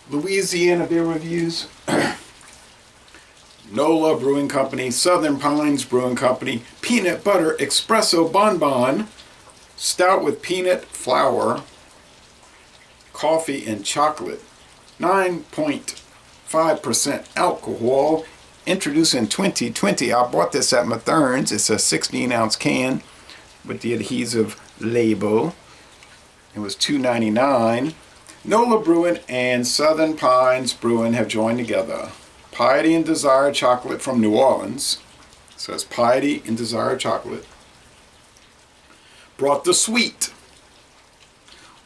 Louisiana beer reviews. NOLA Brewing Company, Southern Pines Brewing Company, Peanut Butter Expresso Bonbon, Stout with peanut flour, coffee and chocolate, 9.5% alcohol, introduced in 2020. I bought this at Mathern's. It's a 16-ounce can with the adhesive label. It was $2.99. NOLA Brewing and Southern Pines Brewing have joined together. Piety and Desire Chocolate from New Orleans. It says Piety and Desire Chocolate. Brought the sweet.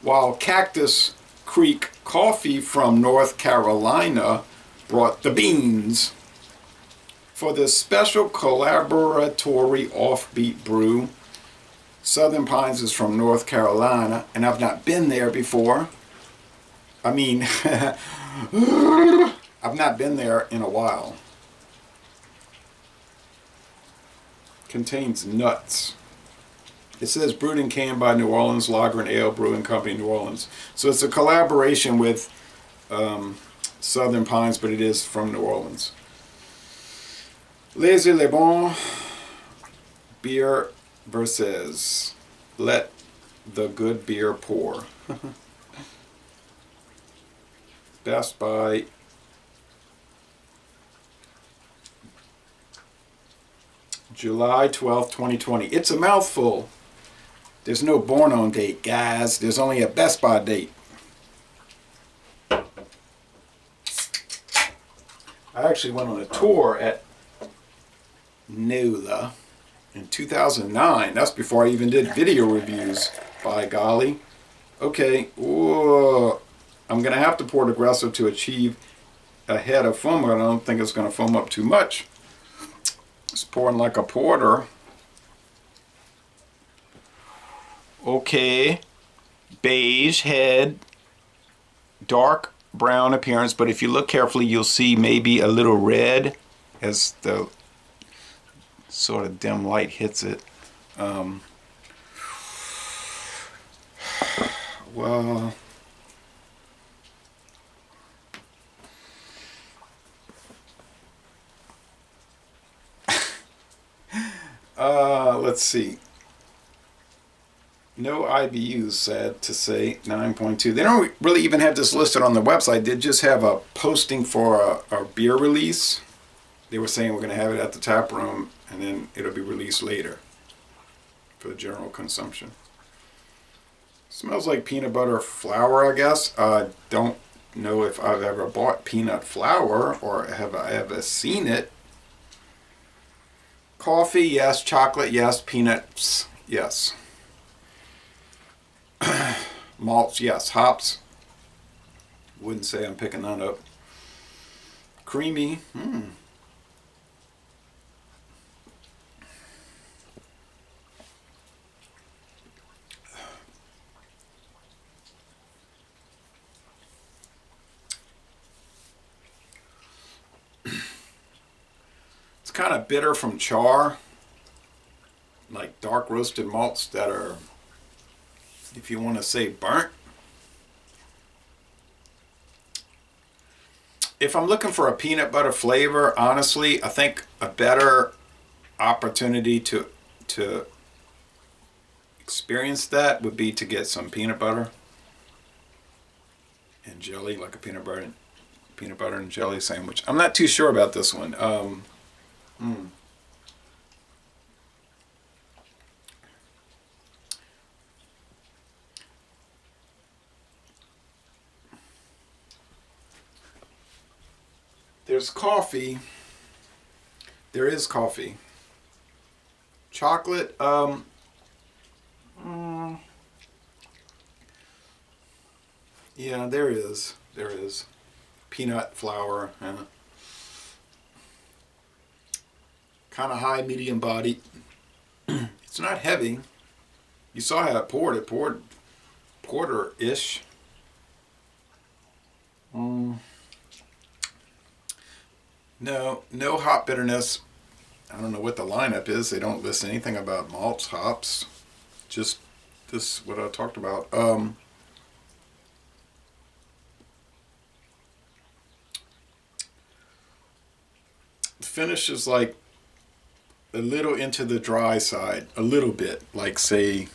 While Cactus Creek Coffee from North Carolina brought the beans. For this special collaboratory offbeat brew, Southern Pines is from North Carolina, and I've not been there before. I mean, I've not been there in a while. Contains nuts. It says brewed and canned by New Orleans Lager and Ale Brewing Company, New Orleans. So it's a collaboration with Southern Pines, but it is from New Orleans. Les Le Bon Beer versus Let the Good Beer Pour. Best by July 12th, 2020. It's a mouthful. There's no born on date, guys. There's only a Best By date. I actually went on a tour at NOLA in 2009. That's before I even did video reviews, by golly. Okay, whoa. I'm going to have to pour it aggressive to achieve a head of foam, but I don't think it's going to foam up too much. It's pouring like a porter. Okay, beige head, dark brown appearance, but if you look carefully, you'll see maybe a little red as the sort of dim light hits it. Well, let's see. No IBUs, sad to say, 9.2. They don't really even have this listed on the website. They just have a posting for a beer release. They were saying we're going to have it at the tap room, and then it'll be released later for the general consumption. Smells like peanut butter flour, I guess. I don't know if I've ever bought peanut flour or have I ever seen it. Coffee, yes. Chocolate, yes. Peanuts, yes. Malts, yes. Hops, wouldn't say I'm picking that up. Creamy, It's kind of bitter from char, like dark roasted malts that are, if you want to say, burnt. If I'm looking for a peanut butter flavor, honestly, I think a better opportunity to experience that would be to get some peanut butter and jelly, like a peanut butter and jelly sandwich. I'm not too sure about this one. There's coffee. There is coffee. Chocolate, yeah, there is. There is. Peanut flour. Kind of high, medium body. It's not heavy. You saw how it poured. It poured porter-ish. No hop bitterness. I don't know what the lineup is. They don't list anything about malts, hops. Just this, what I talked about. finish is like a little into the dry side, a little bit, like say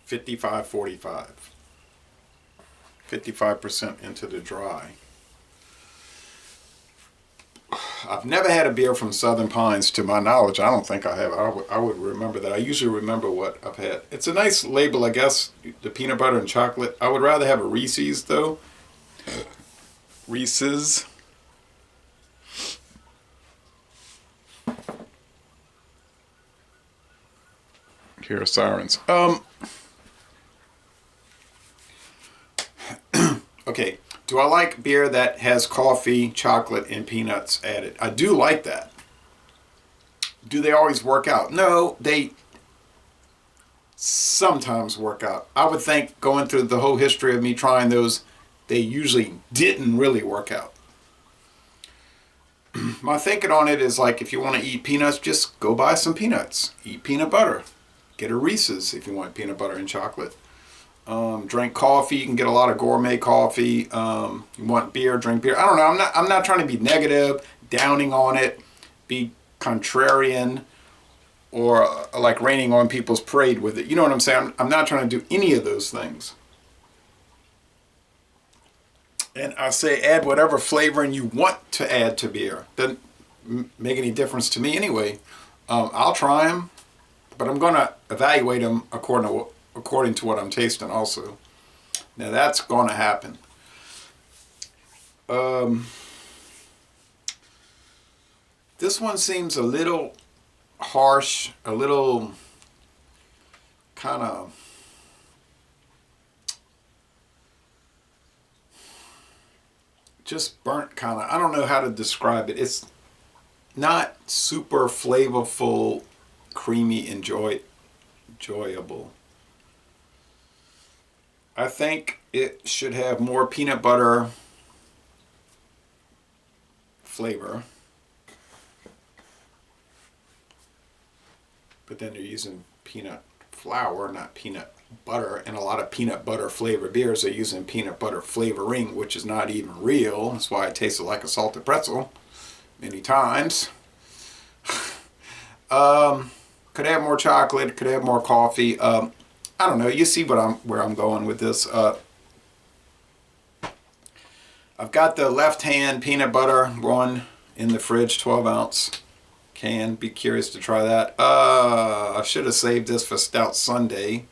55-45. 55% into the dry. I've never had a beer from Southern Pines, to my knowledge. I don't think I have. I would remember that. I usually remember what I've had. It's a nice label, I guess, the peanut butter and chocolate. I would rather have a Reese's, though. Reese's. Here are sirens. Okay. Do I like beer that has coffee, chocolate, and peanuts added? I do like that. Do they always work out? No, they sometimes work out. I would think, going through the whole history of me trying those, they usually didn't really work out. My thinking on it is like, if you want to eat peanuts, just go buy some peanuts. Eat peanut butter. Get a Reese's if you want peanut butter and chocolate. Drink coffee. You can get a lot of gourmet coffee. You want beer, drink beer. I don't know. I'm not trying to be negative, downing on it, be contrarian, or like raining on people's parade with it. You know what I'm saying? I'm not trying to do any of those things. And I say add whatever flavoring you want to add to beer. Doesn't make any difference to me anyway. I'll try them, but I'm going to evaluate them according to what I'm tasting also. Now that's going to happen. This one seems a little harsh, a little kind of just burnt kind of. I don't know how to describe it. It's not super flavorful, creamy, enjoyable. I think it should have more peanut butter flavor. But then they're using peanut flour, not peanut butter, and a lot of peanut butter flavored beers are using peanut butter flavoring, which is not even real. That's why it tasted like a salted pretzel many times. Could have more chocolate, could have more coffee. I don't know. You see where I'm going with this. I've got the left hand peanut butter one in the fridge, 12 ounce can. Be curious to try that. I should have saved this for Stout Sunday.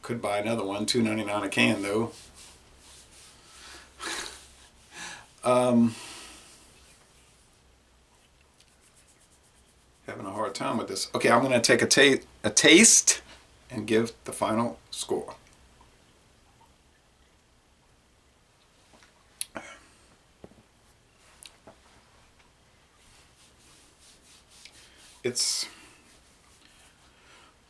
Could buy another one, $2.99 a can though. Having a hard time with this. Okay, I'm going to take a taste and give the final score. It's,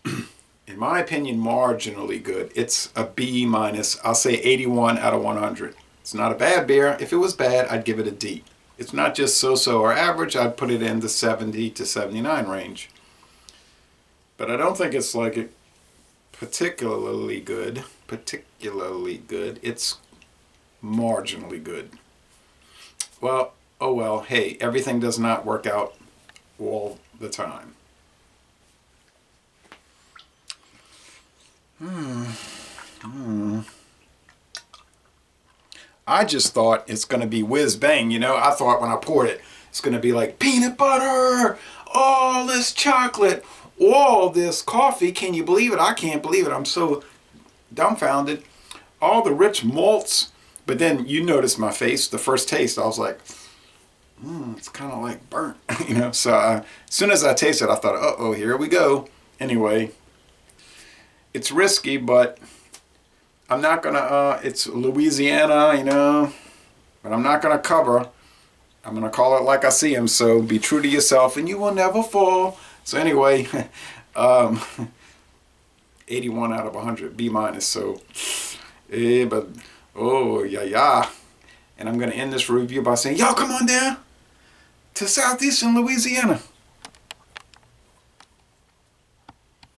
in my opinion, marginally good. It's a B minus. I'll say 81 out of 100. It's not a bad beer. If it was bad, I'd give it a D. It's not just so-so or average. I'd put it in the 70 to 79 range. But I don't think it's like it particularly good. It's marginally good. Well, oh well, hey, everything does not work out all the time. I just thought it's going to be whiz bang, you know. I thought when I poured it, it's going to be like peanut butter, all this chocolate, all this coffee. Can you believe it? I can't believe it. I'm so dumbfounded. All the rich malts. But then you notice my face, the first taste, I was like, it's kind of like burnt, you know. So as soon as I tasted it, I thought, uh-oh, here we go. Anyway, it's risky, but I'm not gonna, it's Louisiana, you know, but I'm not gonna cover. I'm gonna call it like I see him. So be true to yourself and you will never fall. So anyway, 81 out of 100, B minus. So, but, oh, yeah. And I'm gonna end this review by saying, y'all come on down to southeastern Louisiana.